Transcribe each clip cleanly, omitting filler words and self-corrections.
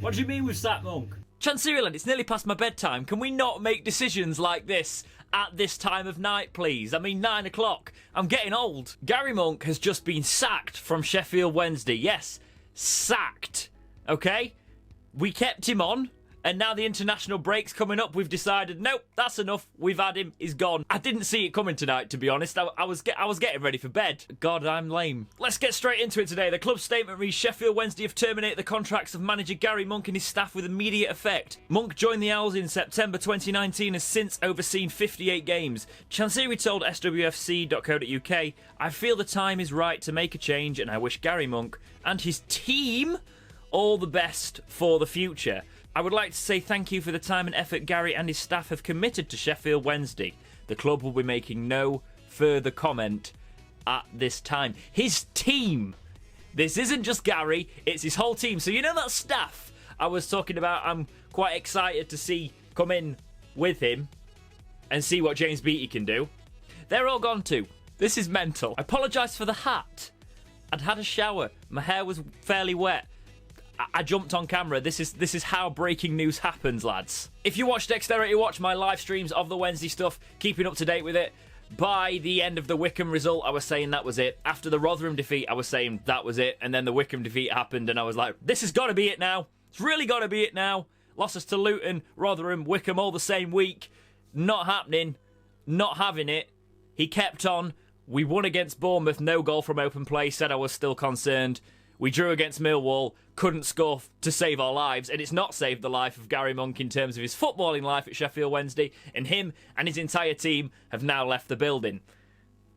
What do you mean we've sacked Monk? Chanceryland, it's nearly past my bedtime. Can we not make decisions like this at this time of night, please? I mean, 9 o'clock. I'm getting old. Garry Monk has just been sacked from Sheffield Wednesday. Yes, sacked. Okay? We kept him on. And now the international break's coming up. We've decided, nope, that's enough. We've had him. He's gone. I didn't see it coming tonight, to be honest. I was getting ready for bed. God, I'm lame. Let's get straight into it today. The club's statement reads, Sheffield Wednesday have terminated the contracts of manager Garry Monk and his staff with immediate effect. Monk joined the Owls in September 2019 and has since overseen 58 games. Chancery told swfc.co.uk, I feel the time is right to make a change and I wish Garry Monk and his team all the best for the future. I would like to say thank you for the time and effort Garry and his staff have committed to Sheffield Wednesday. The club will be making no further comment at this time. His team! This isn't just Garry, it's his whole team. So you know that staff I was talking about I'm quite excited to see come in with him and see what James Beattie can do? They're all gone too. This is mental. I apologise for the hat. I'd had a shower. My hair was fairly wet. I jumped on camera. This is how breaking news happens, lads. If you watch Dexterity Watch, my live streams of the Wednesday stuff, keeping up to date with it, by the end of the Wycombe result, I was saying that was it. After the Rotherham defeat, I was saying that was it. And then the Wycombe defeat happened, and I was like, this has got to be it now. It's really got to be it now. Losses to Luton, Rotherham, Wycombe all the same week. Not happening. Not having it. He kept on. We won against Bournemouth, no goal from open play, said I was still concerned. We drew against Millwall, couldn't score to save our lives, and it's not saved the life of Garry Monk in terms of his footballing life at Sheffield Wednesday, and him and his entire team have now left the building.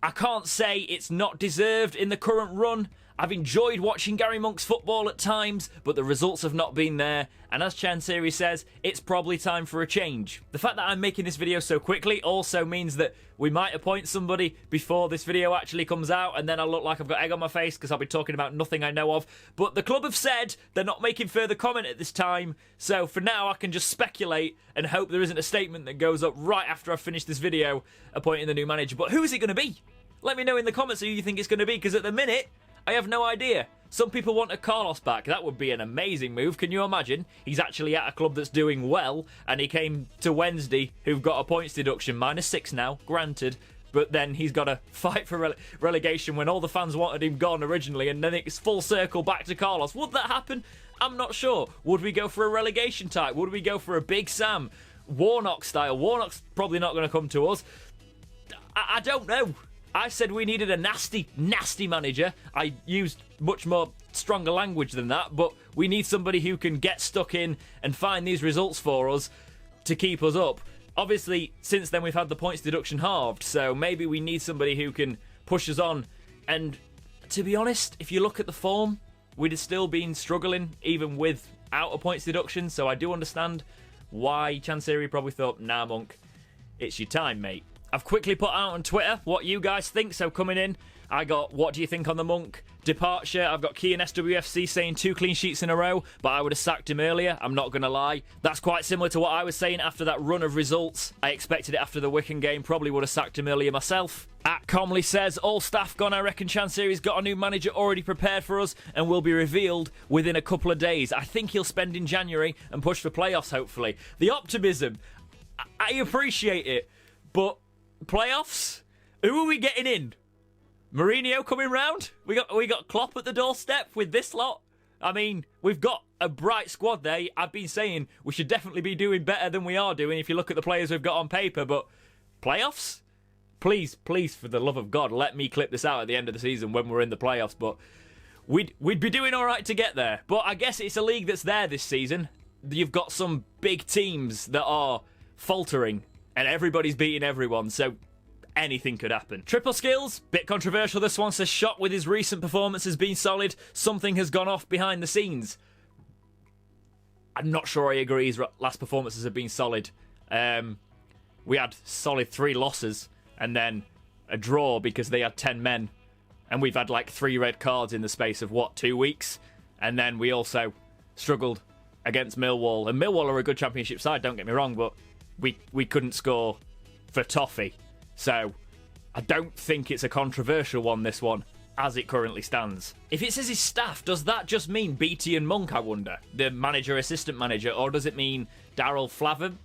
I can't say it's not deserved in the current run. I've enjoyed watching Garry Monk's football at times, but the results have not been there, and as Chancery says, it's probably time for a change. The fact that I'm making this video so quickly also means that we might appoint somebody before this video actually comes out, and then I'll look like I've got egg on my face because I'll be talking about nothing I know of. But the club have said they're not making further comment at this time, so for now I can just speculate and hope there isn't a statement that goes up right after I've finished this video appointing the new manager. But who is it going to be? Let me know in the comments who you think it's going to be, because at the minute, I have no idea. Some people want a Carlos back. That would be an amazing move. Can you imagine? He's actually at a club that's doing well, and he came to Wednesday, who've got a points deduction, -6 now, granted, but then he's got to fight for relegation when all the fans wanted him gone originally, and then it's full circle back to Carlos. Would that happen? I'm not sure. Would we go for a relegation type? Would we go for a Big Sam? Warnock style? Warnock's probably not going to come to us. I don't know. I said we needed a nasty, nasty manager. I used much more stronger language than that, but we need somebody who can get stuck in and find these results for us to keep us up. Obviously, since then we've had the points deduction halved, so maybe we need somebody who can push us on. And to be honest, if you look at the form, we'd have still been struggling even without a points deduction, so I do understand why Chancery probably thought, nah, Monk, it's your time, mate. I've quickly put out on Twitter what you guys think, so coming in, I got what do you think on the Monk departure. I've got Key and SWFC saying 2 clean sheets in a row, but I would have sacked him earlier, I'm not going to lie. That's quite similar to what I was saying after that run of results. I expected it after the Wycombe game, probably would have sacked him earlier myself. At Comley says, all staff gone, I reckon Chancery's got a new manager already prepared for us and will be revealed within a couple of days. I think he'll spend in January and push for playoffs, hopefully. The optimism, I appreciate it, but playoffs? Who are we getting in? Mourinho coming round? We got Klopp at the doorstep with this lot? I mean, we've got a bright squad there. I've been saying we should definitely be doing better than we are doing if you look at the players we've got on paper, but playoffs? Please, please, for the love of God, let me clip this out at the end of the season when we're in the playoffs, but we'd be doing alright to get there. But I guess it's a league that's there this season. You've got some big teams that are faltering, and everybody's beating everyone, so anything could happen. Triple Skills, bit controversial this one, says Shot with his recent performance has been solid, something has gone off behind the scenes. I'm not sure I agree his last performances have been solid. We had solid 3 losses, and then a draw because they had 10 men, and we've had like 3 red cards in the space of, what, 2 weeks? And then we also struggled against Millwall, and Millwall are a good championship side, don't get me wrong, but we couldn't score for toffee. So I don't think it's a controversial one, this one. as it currently stands. If it says his staff, does that just mean Beattie and Monk, I wonder? The manager, assistant manager, or does it mean Daryl Flahaven?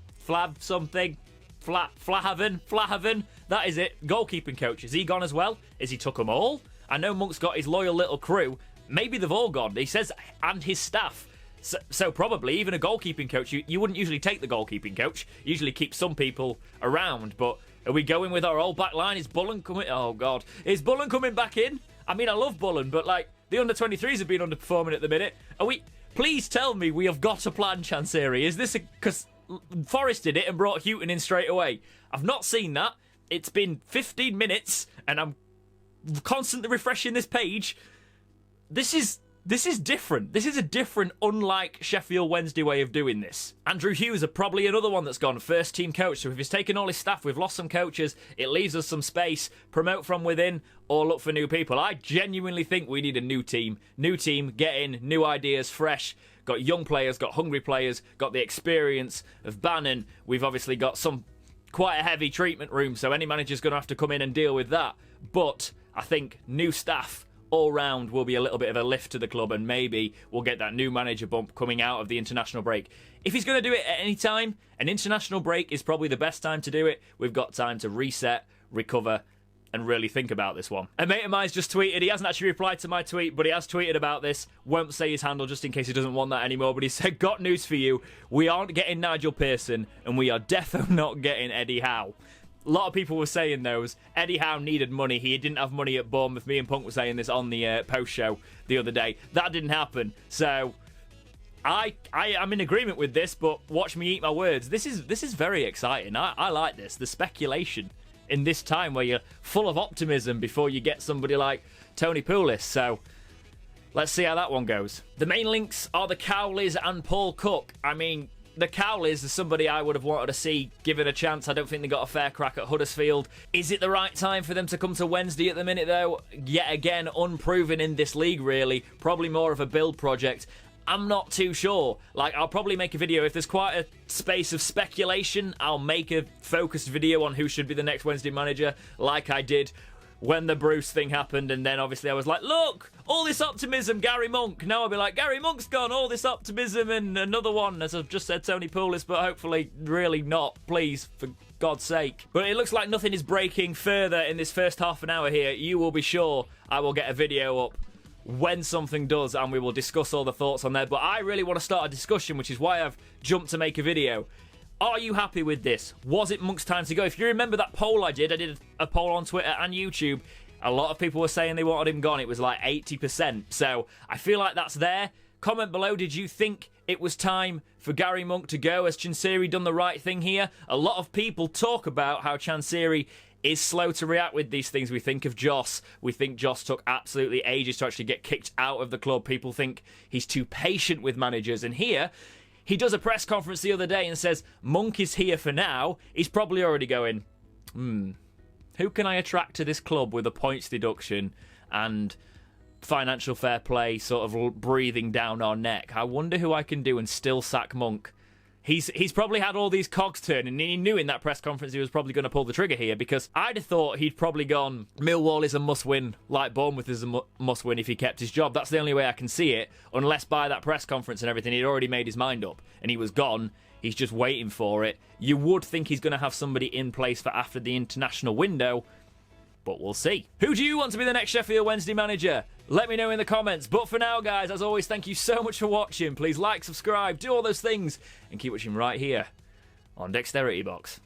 That is it. Goalkeeping coach. Is he gone as well? Is he took them all? I know Monk's got his loyal little crew. Maybe they've all gone. He says, and his staff. So probably even a goalkeeping coach, you wouldn't usually take the goalkeeping coach. You usually keep some people around. But are we going with our old back line? Is Bullen coming? Oh, God. Is Bullen coming back in? I mean, I love Bullen, but, like, the under-23s have been underperforming at the minute. Are we... Please tell me we have got a plan, Chansiri. Is this a... Because Forrest did it and brought Houghton in straight away. I've not seen that. It's been 15 minutes, and I'm constantly refreshing this page. This is different. This is a different, unlike Sheffield Wednesday way of doing this. Andrew Hughes are probably another one that's gone first team coach. So if he's taken all his staff, we've lost some coaches. It leaves us some space. Promote from within or look for new people. I genuinely think we need a new team. New team, get in, new ideas, fresh. Got young players, got hungry players, got the experience of Bannon. We've obviously got quite a heavy treatment room, so any manager's going to have to come in and deal with that. But I think new staff all round will be a little bit of a lift to the club, and maybe we'll get that new manager bump coming out of the international break. If he's going to do it at any time, an international break is probably the best time to do it. We've got time to reset, recover, and really think about this one. A mate of mine's just tweeted, he hasn't actually replied to my tweet, but he has tweeted about this. Won't say his handle just in case he doesn't want that anymore, but he said, got news for you. We aren't getting Nigel Pearson, and we are defo not getting Eddie Howe. A lot of people were saying those. Eddie Howe needed money. He didn't have money at Bournemouth. Me and Punk were saying this on the post show the other day. That didn't happen. So I'm in agreement with this, but watch me eat my words. This is very exciting. I like this. The speculation in this time where you're full of optimism before you get somebody like Tony Pulis. So let's see how that one goes. The main links are the Cowleys and Paul Cook. I mean, the Cowleys is somebody I would have wanted to see given a chance. I don't think they got a fair crack at Huddersfield. Is it the right time for them to come to Wednesday at the minute, though? Yet again, unproven in this league, really. Probably more of a build project. I'm not too sure. Like, I'll probably make a video. If there's quite a space of speculation, I'll make a focused video on who should be the next Wednesday manager, like I did when the Bruce thing happened. And then obviously I was like, look, all this optimism, Garry Monk. Now I'll be like, Garry Monk's gone, all this optimism, and another one, as I've just said, Tony Pulis, but hopefully really not, please, for God's sake. But it looks like nothing is breaking further in this first half an hour here. You will be sure I will get a video up when something does, and we will discuss all the thoughts on there. But I really want to start a discussion, which is why I've jumped to make a video. Are you happy with this? Was it Monk's time to go? If you remember that poll I did a poll on Twitter and YouTube. A lot of people were saying they wanted him gone. It was like 80%. So I feel like that's there. Comment below, did you think it was time for Garry Monk to go? Has Chansiri done the right thing here? A lot of people talk about how Chansiri is slow to react with these things. We think of Joss. We think Joss took absolutely ages to actually get kicked out of the club. People think he's too patient with managers. And here, he does a press conference the other day and says, Monk is here for now. He's probably already going, who can I attract to this club with a points deduction and financial fair play sort of breathing down our neck? I wonder who I can do and still sack Monk. He's probably had all these cogs turn, and he knew in that press conference he was probably going to pull the trigger here, because I'd have thought he'd probably gone, Millwall is a must-win, like Bournemouth is a must-win if he kept his job. That's the only way I can see it, unless by that press conference and everything he'd already made his mind up, and he was gone. He's just waiting for it. You would think he's going to have somebody in place for after the international window, but we'll see. Who do you want to be the next Sheffield Wednesday manager? Let me know in the comments. But for now, guys, as always, thank you so much for watching. Please like, subscribe, do all those things, and keep watching right here on Dexterity Box.